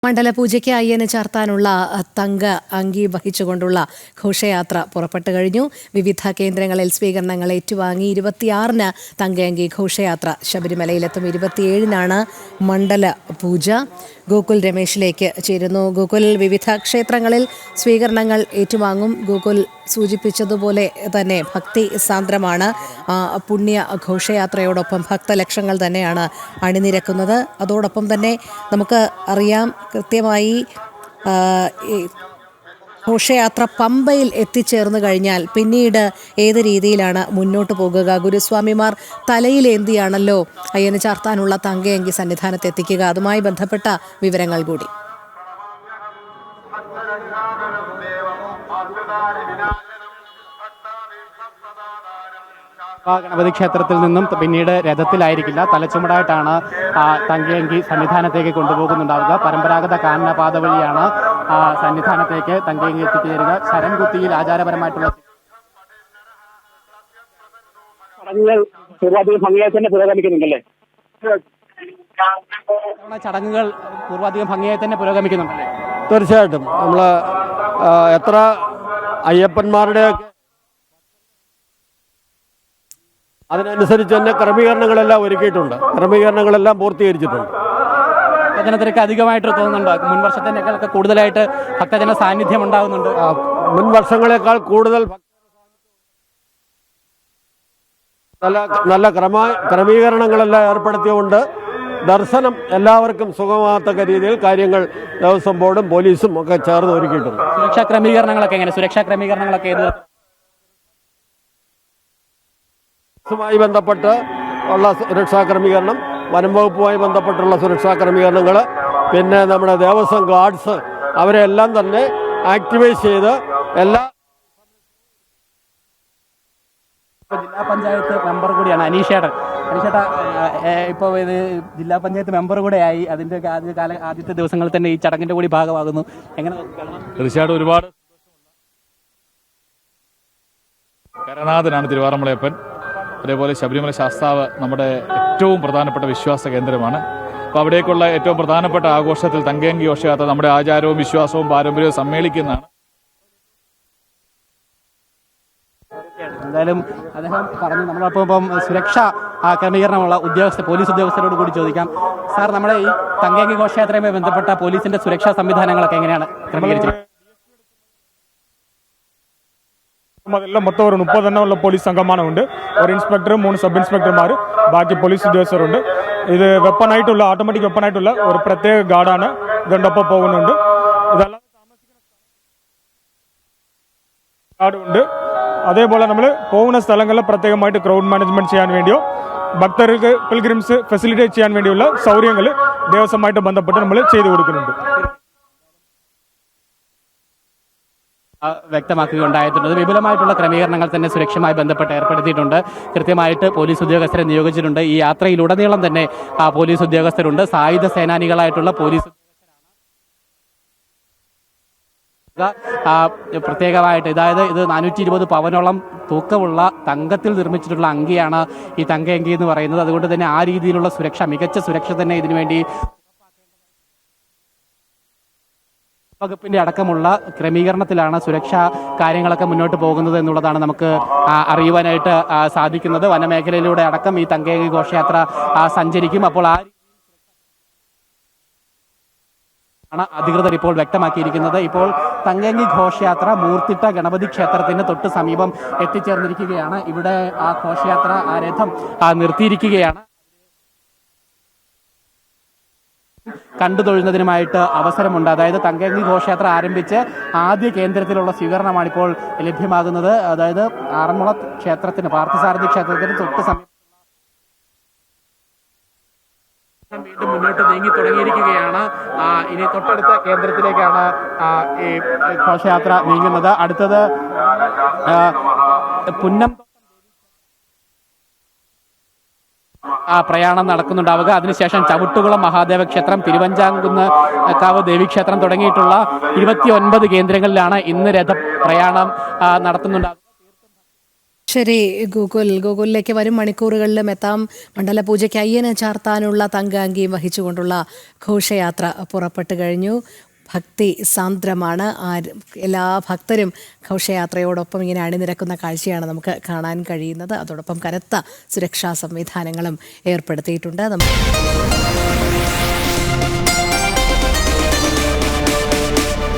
മണ്ഡലപൂജയ്ക്ക് അയ്യന് ചാർത്താനുള്ള തങ്ക അങ്കി വഹിച്ചുകൊണ്ടുള്ള ഘോഷയാത്ര പുറപ്പെട്ടു കഴിഞ്ഞു. വിവിധ കേന്ദ്രങ്ങളിൽ സ്വീകരണങ്ങൾ ഏറ്റുവാങ്ങി 26-ന് തങ്ക അങ്കി ഘോഷയാത്ര ശബരിമലയിലെത്തും. 27-നാണ് മണ്ഡല പൂജ. ഗോകുൽ രമേശിലേക്ക് ചേരുന്നു. ഗോകുൽ, വിവിധ ക്ഷേത്രങ്ങളിൽ സ്വീകരണങ്ങൾ ഏറ്റുവാങ്ങും. ഗോകുൽ സൂചിപ്പിച്ചതുപോലെ തന്നെ ഭക്തി സാന്ദ്രമാണ്. പുണ്യ ഘോഷയാത്രയോടൊപ്പം ഭക്തലക്ഷങ്ങൾ തന്നെയാണ് അണിനിരക്കുന്നത്. അതോടൊപ്പം തന്നെ നമുക്ക് അറിയാം കൃത്യമായി ഘോഷയാത്ര പമ്പയിൽ എത്തിച്ചേർന്നു കഴിഞ്ഞാൽ പിന്നീട് ഏത് രീതിയിലാണ് മുന്നോട്ട് പോകുക? ഗുരുസ്വാമിമാർ തലയിലേന്തിയാണല്ലോ അയ്യന് ചാർത്താനുള്ള തങ്കയങ്കി സന്നിധാനത്ത് എത്തിക്കുക. അതുമായി ബന്ധപ്പെട്ട വിവരങ്ങൾ കൂടി. ഗണപതി ക്ഷേത്രത്തിൽ നിന്നും പിന്നീട് രഥത്തിലായിരിക്കില്ല, തലച്ചുമടായിട്ടാണ് തങ്കയങ്കി സന്നിധാനത്തേക്ക് കൊണ്ടുപോകുന്നുണ്ടാവുക. പരമ്പരാഗത കാനനപാത വഴിയാണ് സന്നിധാനത്തേക്ക് തങ്കയങ്കി എത്തിച്ചേരുക. ശരംകുത്തിയിൽ ആചാരപരമായിട്ടുള്ള ചടങ്ങുകൾ പൂർവാധികം ഭംഗിയായി തന്നെ പുരോഗമിക്കുന്നുണ്ടല്ലേ? തീർച്ചയായിട്ടും നമ്മൾ എത്ര അയ്യപ്പന്മാരുടെ അതിനനുസരിച്ച് തന്നെ ക്രമീകരണങ്ങളെല്ലാം ഒരുക്കിയിട്ടുണ്ട്. ക്രമീകരണങ്ങളെല്ലാം പൂർത്തീകരിച്ചിട്ടുണ്ട്. ഭക്തജനത്തിരക്ക് അധികമായിട്ട് തോന്നുന്നുണ്ടോ? മുൻ വർഷത്തിനേക്കാളൊക്കെ കൂടുതലായിട്ട് ഭക്തജന സാന്നിധ്യം ഉണ്ടാകുന്നുണ്ട്. മുൻ വർഷങ്ങളെക്കാൾ കൂടുതൽ നല്ല ക്രമീകരണങ്ങളെല്ലാം ഏർപ്പെടുത്തിയുകൊണ്ട് ദർശനം എല്ലാവർക്കും സുഗമമാകത്തക്ക രീതിയിൽ കാര്യങ്ങൾ ദേവസ്വം ബോർഡും പോലീസും ഒക്കെ ചേർന്ന് ഒരുക്കിയിട്ടുണ്ട്. സുരക്ഷാ ക്രമീകരണങ്ങളൊക്കെ എങ്ങനെ? സുരക്ഷാ ക്രമീകരണങ്ങളൊക്കെ ുമായി ബന്ധപ്പെട്ട് ഉള്ള സുരക്ഷാ ക്രമീകരണം, വനം വകുപ്പുമായി ബന്ധപ്പെട്ടുള്ള സുരക്ഷാ ക്രമീകരണങ്ങൾ, പിന്നെ നമ്മുടെ ദേവസ്വം ഗാർഡ്സ് അവരെല്ലാം തന്നെ ആക്ടിവേറ്റ് ചെയ്ത് എല്ലാ ജില്ലാ പഞ്ചായത്ത് മെമ്പർ കൂടിയാണ് അനീഷേട്ടൻ. ഇപ്പോൾ ഇത് ജില്ലാ പഞ്ചായത്ത് മെമ്പർ കൂടെ ആയി. അതിൻ്റെ ആദ്യത്തെ ദിവസങ്ങളിൽ തന്നെ ഈ ചടങ്ങിൻ്റെ കൂടി ഭാഗമാകുന്നു. എങ്ങനെ? തീർച്ചയായിട്ടും ഒരുപാട് കരനാഥനാണ് തിരുവാറന്മുളയപ്പൻ. അതേപോലെ ശബരിമല ശാസ്താവ് നമ്മുടെ ഏറ്റവും പ്രധാനപ്പെട്ട വിശ്വാസ കേന്ദ്രമാണ്. അപ്പോൾ അവിടേക്കുള്ള ഏറ്റവും പ്രധാനപ്പെട്ട ആഘോഷത്തിൽ തങ്കയങ്കി ഘോഷയാത്ര നമ്മുടെ ആചാരവും വിശ്വാസവും പാരമ്പര്യവും സമ്മേളിക്കുന്നതാണ്. എന്തായാലും അദ്ദേഹം പറഞ്ഞു. നമ്മളപ്പം സുരക്ഷാ ക്രമീകരണമുള്ള പോലീസ് ഉദ്യോഗസ്ഥരോട് കൂടി ചോദിക്കാം. സാർ, നമ്മുടെ ഈ തങ്കയങ്കി ഘോഷയാത്രയുമായി ബന്ധപ്പെട്ട പോലീസിന്റെ സുരക്ഷാ സംവിധാനങ്ങളൊക്കെ എങ്ങനെയാണ് ക്രമീകരിച്ചത്? അതെല്ലാം മൊത്തം ഒരു 30 എണ്ണമുള്ള പോലീസ് സംഘമാണ് ഉണ്ട്. ഒരു ഇൻസ്പെക്ടർ, 3 സബ് ഇൻസ്പെക്ടർമാർ, ബാക്കി പോലീസ് ഉദ്യോഗസ്ഥരുണ്ട്. ഇത് വെപ്പണായിട്ടുള്ള ഓട്ടോമാറ്റിക് വെപ്പണായിട്ടുള്ള ഒരു പ്രത്യേക ഗാർഡാണ് ഇതൊണ്ടൊപ്പം പോകുന്നുണ്ട്. ഇതെല്ലാം ഗാർഡുണ്ട്. അതേപോലെ നമ്മൾ പോകുന്ന സ്ഥലങ്ങളിൽ പ്രത്യേകമായിട്ട് ക്രൗഡ് മാനേജ്മെന്റ് ചെയ്യാൻ വേണ്ടിയോ ഭക്തർക്ക് പിൽഗ്രിംസ് ഫെസിലിറ്റേറ്റ് ചെയ്യാൻ വേണ്ടിയുള്ള സൗകര്യങ്ങൾ ദേവസ്വമായിട്ട് ബന്ധപ്പെട്ട് നമ്മൾ ചെയ്തു കൊടുക്കുന്നുണ്ട്. വ്യക്തമാക്കുകയുണ്ടായിട്ടുണ്ട്. വിപുലമായിട്ടുള്ള ക്രമീകരണങ്ങൾ തന്നെ സുരക്ഷയുമായി ബന്ധപ്പെട്ട് ഏർപ്പെടുത്തിയിട്ടുണ്ട്. കൃത്യമായിട്ട് പോലീസ് ഉദ്യോഗസ്ഥരെ നിയോഗിച്ചിട്ടുണ്ട്. ഈ യാത്രയിലുടനീളം തന്നെ പോലീസ് ഉദ്യോഗസ്ഥരുണ്ട്. സായുധ സേനാനികളായിട്ടുള്ള പോലീസ് പ്രത്യേകമായിട്ട്, അതായത് ഇത് 420 പവനോളം തൂക്കമുള്ള തങ്കത്തിൽ നിർമ്മിച്ചിട്ടുള്ള അങ്കിയാണ് ഈ തങ്കയങ്കി എന്ന് പറയുന്നത്. അതുകൊണ്ട് തന്നെ ആ രീതിയിലുള്ള സുരക്ഷ, മികച്ച സുരക്ഷ തന്നെ ഇതിനുവേണ്ടി വകുപ്പിന്റെ അടക്കമുള്ള ക്രമീകരണത്തിലാണ് സുരക്ഷാ കാര്യങ്ങളൊക്കെ മുന്നോട്ട് പോകുന്നത് എന്നുള്ളതാണ് നമുക്ക് അറിയുവാനായിട്ട് സാധിക്കുന്നത്. വനമേഖലയിലൂടെ അടക്കം ഈ തങ്കയങ്കി ഘോഷയാത്ര സഞ്ചരിക്കും. അപ്പോൾ ആണ് അധികൃതർ ഇപ്പോൾ വ്യക്തമാക്കിയിരിക്കുന്നത്. ഇപ്പോൾ തങ്കയങ്കി ഘോഷയാത്ര മൂർത്തിട്ട ഗണപതി ക്ഷേത്രത്തിന് തൊട്ട് സമീപം എത്തിച്ചേർന്നിരിക്കുകയാണ്. ഇവിടെ ആ ഘോഷയാത്ര, ആ രഥം നിർത്തിയിരിക്കുകയാണ്. കണ്ടു തൊഴുന്നതിനുമായിട്ട് അവസരമുണ്ട്. അതായത് തങ്കയങ്കി ഘോഷയാത്ര ആരംഭിച്ച് ആദ്യ കേന്ദ്രത്തിലുള്ള സ്വീകരണമാണിപ്പോൾ ലഭ്യമാകുന്നത്. അതായത് ആറന്മുള ക്ഷേത്രത്തിന്, പാർത്ഥസാരഥി ക്ഷേത്രത്തിന് തൊട്ട് സമീപം വീണ്ടും മുന്നോട്ട് നീങ്ങി തുടങ്ങിയിരിക്കുകയാണ്. ഇനി തൊട്ടടുത്ത കേന്ദ്രത്തിലേക്കാണ് ഈ ഘോഷയാത്ര നീങ്ങുന്നത്. അടുത്തത് പുന്നം പ്രയാണം നടക്കുന്നുണ്ടാവുക. അതിനുശേഷം ചവിട്ടുകുളം മഹാദേവ ക്ഷേത്രം, തിരുവഞ്ചാംകുന്ന് കാവ് ദേവീക്ഷേത്രം തുടങ്ങിയിട്ടുള്ള 29 കേന്ദ്രങ്ങളിലാണ് ഇന്ന് രഥപ്രയാണം നടത്തുന്നുണ്ടാവുക. ശരി ഗൂഗിളിലേക്ക് വരും മണിക്കൂറുകളിലും എത്താം. മണ്ഡലപൂജയ്ക്ക് അയ്യന് ചാർത്താനുള്ള തങ്കാങ്കിയും വഹിച്ചുകൊണ്ടുള്ള ഘോഷയാത്ര പുറപ്പെട്ടു കഴിഞ്ഞു. ഭക്തി സാന്ദ്രമാണ്. എല്ലാ ഭക്തരും ഘോഷയാത്രയോടൊപ്പം ഇങ്ങനെ അണിനിരക്കുന്ന കാഴ്ചയാണ് നമുക്ക് കാണാൻ കഴിയുന്നത്. അതോടൊപ്പം കനത്ത സുരക്ഷാ സംവിധാനങ്ങളും ഏർപ്പെടുത്തിയിട്ടുണ്ട്.